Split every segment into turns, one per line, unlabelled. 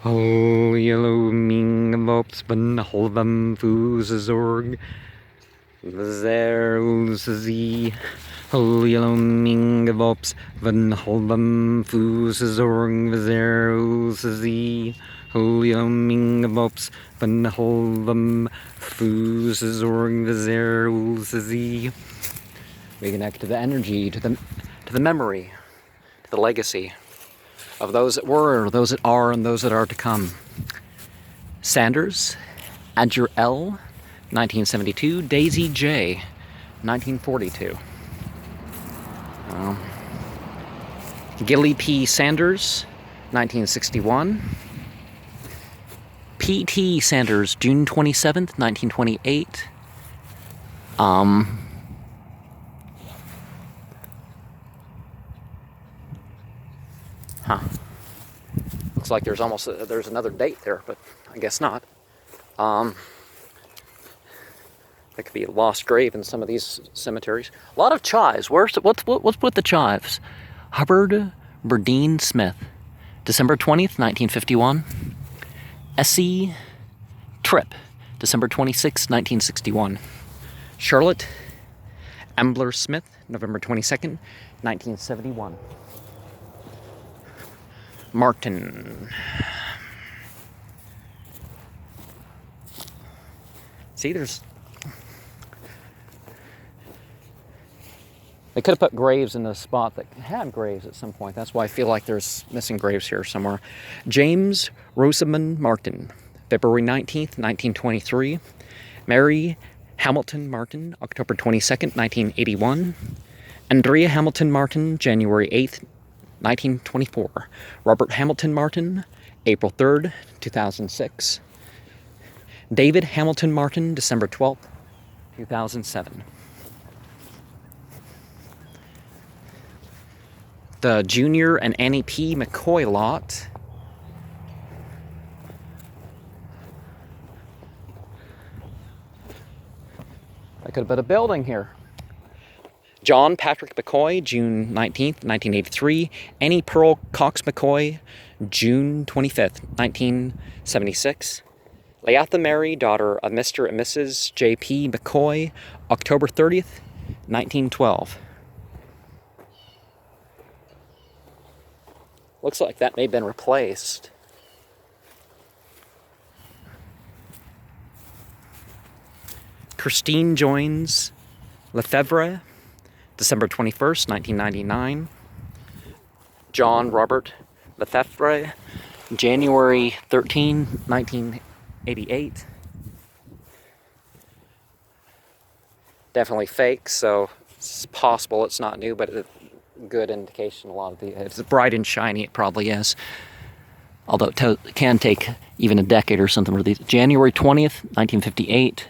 hlylom vdhlvb Szorg Vzer hlylom vdhlvb Szorg Vzer hlylom vdhlvb Szorg Vzer. We connect to the energy, to the memory, to the legacy of those that were, those that are, and those that are to come. Sanders, Adger L, 1972, Daisy J, 1942. Gilly P. Sanders, 1961. P.T. Sanders, June 27th, 1928. Looks like there's another date there, but I guess not. That could be a lost grave in some of these cemeteries. A lot of chives. What's with the chives? Hubbard Burdine Smith, December 20th, 1951. Essie Tripp, December 26, 1961. Charlotte Ambler Smith, November 22nd, 1971. Martin. See, they could have put graves in a spot that had graves at some point. That's why I feel like there's missing graves here somewhere. James Rosamond Martin, February 19th, 1923. Mary Hamilton Martin, October 22nd, 1981. Andrea Hamilton Martin, January 8th, 1924. Robert Hamilton Martin, April 3rd, 2006. David Hamilton Martin, December 12th, 2007. The Junior and Annie P. McCoy lot. That could have been a building here. John Patrick McCoy, June 19th, 1983. Annie Pearl Cox McCoy, June 25th, 1976. Leatha Mary, daughter of Mr. and Mrs. J.P. McCoy, October 30th, 1912. Looks like that may have been replaced. Christine Joins Lefebvre, December 21st, 1999. John Robert Lefebvre, January 13, 1988. Definitely fake, so it's possible it's not new, but it's a good indication. If it's bright and shiny, it probably is. Although it can take even a decade or something for these. January 20th, 1958.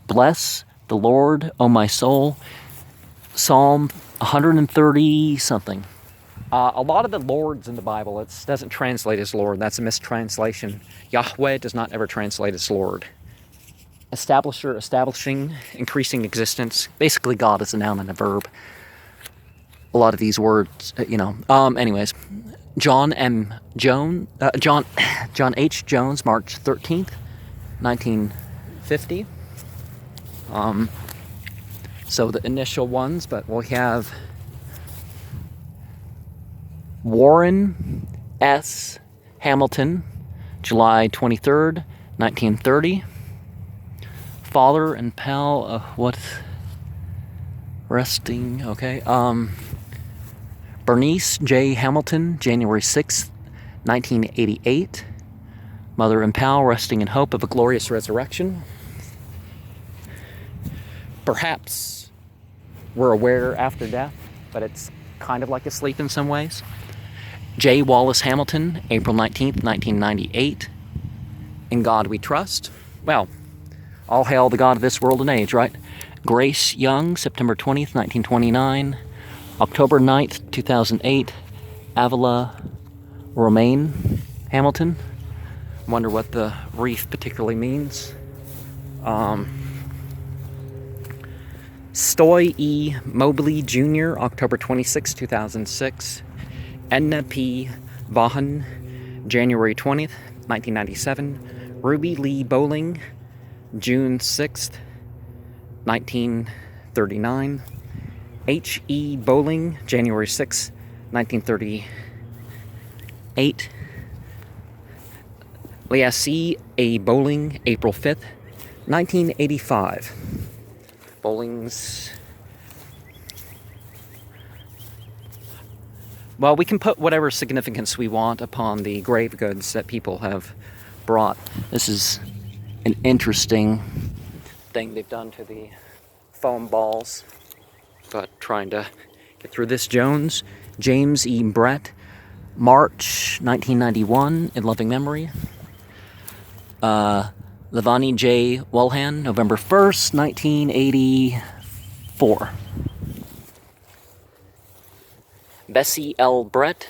Bless the Lord, O my soul. Psalm 130 something. A lot of the lords in the Bible, it doesn't translate as Lord. That's a mistranslation. Yahweh does not ever translate as Lord. Establisher, establishing, increasing existence. Basically, God is a noun and a verb. A lot of these words, anyways. John H. Jones, March 13th, 1950. So the initial ones, but we'll have Warren S. Hamilton, July 23rd, 1930. Father and pal, resting, okay. Bernice J. Hamilton, January 6th, 1988. Mother and pal, resting in hope of a glorious resurrection. Perhaps we're aware after death, but it's kind of like a sleep in some ways. J. Wallace Hamilton, April 19th, 1998. In God we trust. Well, all hail the God of this world and age, right? Grace Young, September 20th, 1929. October 9th, 2008. Avila Romaine Hamilton. Wonder what the wreath particularly means. Stoy E. Mobley Jr., October 26, 2006. Edna P. Vaughan January 20th, 1997. Ruby Lee Bowling, June 6th, 1939. H.E. Bowling, January 6th, 1938. Liasie A. Bowling, April 5th, 1985. Bowling's... Well, we can put whatever significance we want upon the grave goods that people have brought. This is an interesting thing they've done to the foam balls. But trying to get through this. Jones, James E. Brett, March 1991, in loving memory. Levani J. Wellhan, November 1st, 1984. Bessie L. Brett,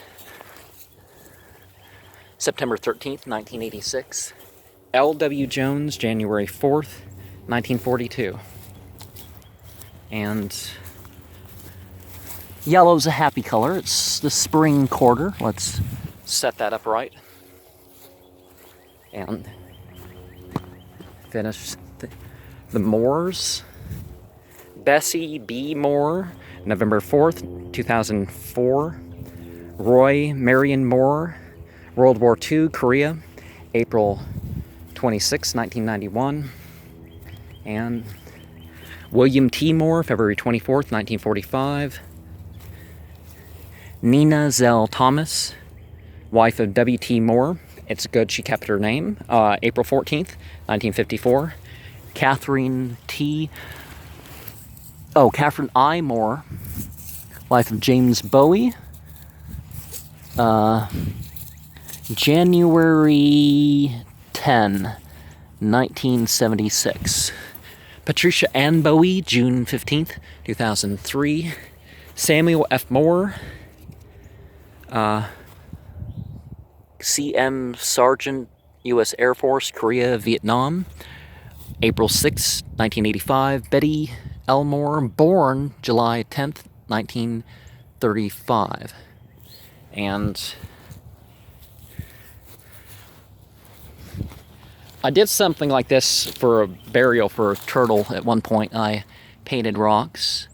September 13th, 1986. L.W. Jones, January 4th, 1942. And yellow's a happy color. It's the spring quarter. Let's set that up right. And finish the Moores. Bessie B. Moore, November 4th, 2004. Roy Marion Moore, World War II, Korea, April 26, 1991. And William T. Moore, February 24th, 1945. Nina Zell Thomas, wife of W.T. Moore. It's good she kept her name. April 14th, 1954. Catherine I. Moore, wife of James Bowie. January 10, 1976. Patricia Ann Bowie, June 15th, 2003. Samuel F. Moore, C.M. Sergeant, U.S. Air Force, Korea, Vietnam, April 6, 1985. Betty Elmore, born July 10th, 1935. And I did something like this for a burial for a turtle at one point. I painted rocks.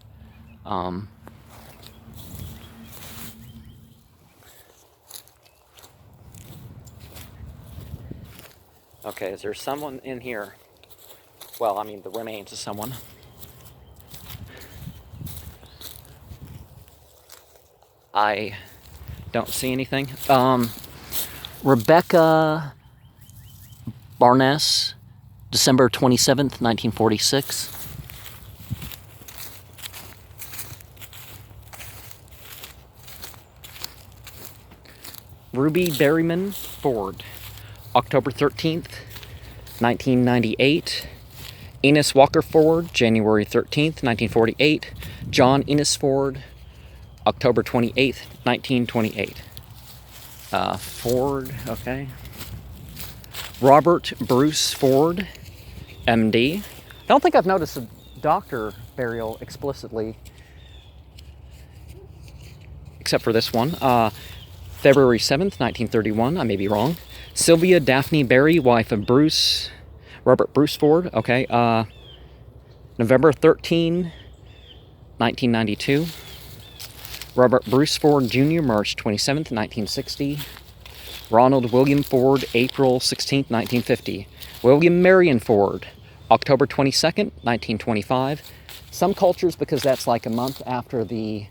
Okay, is there someone in here? Well, I mean, the remains of someone. I don't see anything. Rebecca Barnes, December 27th, 1946. Ruby Berryman Ford, October 13th, 1998. Enos Walker Ford, January 13th, 1948. John Enos Ford, October 28th, 1928. Ford, okay. Robert Bruce Ford, MD. I don't think I've noticed a doctor burial explicitly, except for this one. February 7th, 1931, I may be wrong. Sylvia Daphne Berry, wife of Robert Bruce Ford, okay. November 13, 1992. Robert Bruce Ford Jr., March 27th, 1960. Ronald William Ford, April 16th, 1950. William Marion Ford, October 22nd, 1925. Some cultures, because that's like a month after the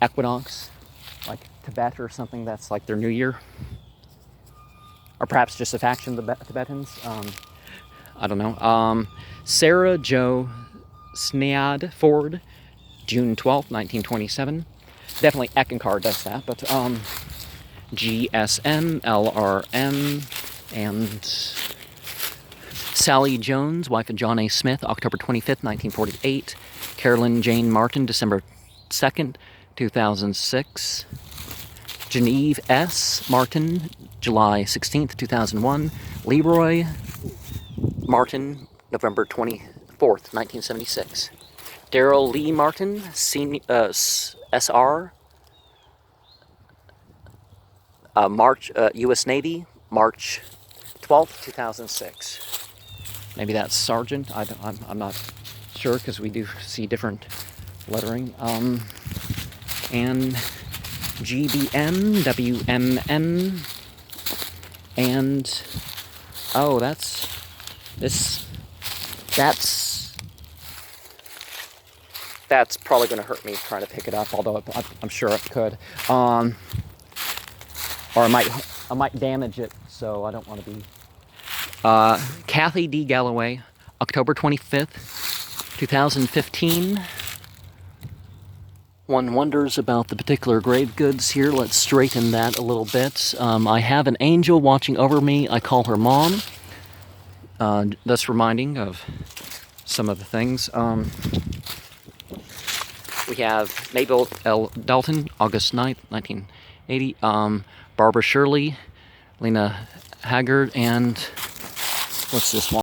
equinox, like Tibet or something, that's like their new year. Or perhaps just a faction of the Tibetans. I don't know. Sarah Jo Snead Ford, June 12th, 1927. Definitely Eckankar does that, but GSM, LRM, and Sally Jones, wife of John A. Smith, October 25th, 1948. Carolyn Jane Martin, December 2nd, 2006. Genevieve S. Martin, July 16th, 2001. Leroy Martin, November 24th, 1976. Daryl Lee Martin, SR, March, U.S. Navy, March 12th, 2006. Maybe that's Sergeant. I'm not sure because we do see different lettering. And GBM, WMM, and oh, that's probably going to hurt me trying to pick it up, although I'm sure it could. Or I might damage it, so I don't want to be. Kathy D. Galloway, October 25th, 2015. One wonders about the particular grave goods here. Let's straighten that a little bit. I have an angel watching over me. I call her Mom. Thus reminding of some of the things. We have Mabel L. Dalton, August 9th, 1980. Barbara Shirley, Lena Haggard, and what's this one?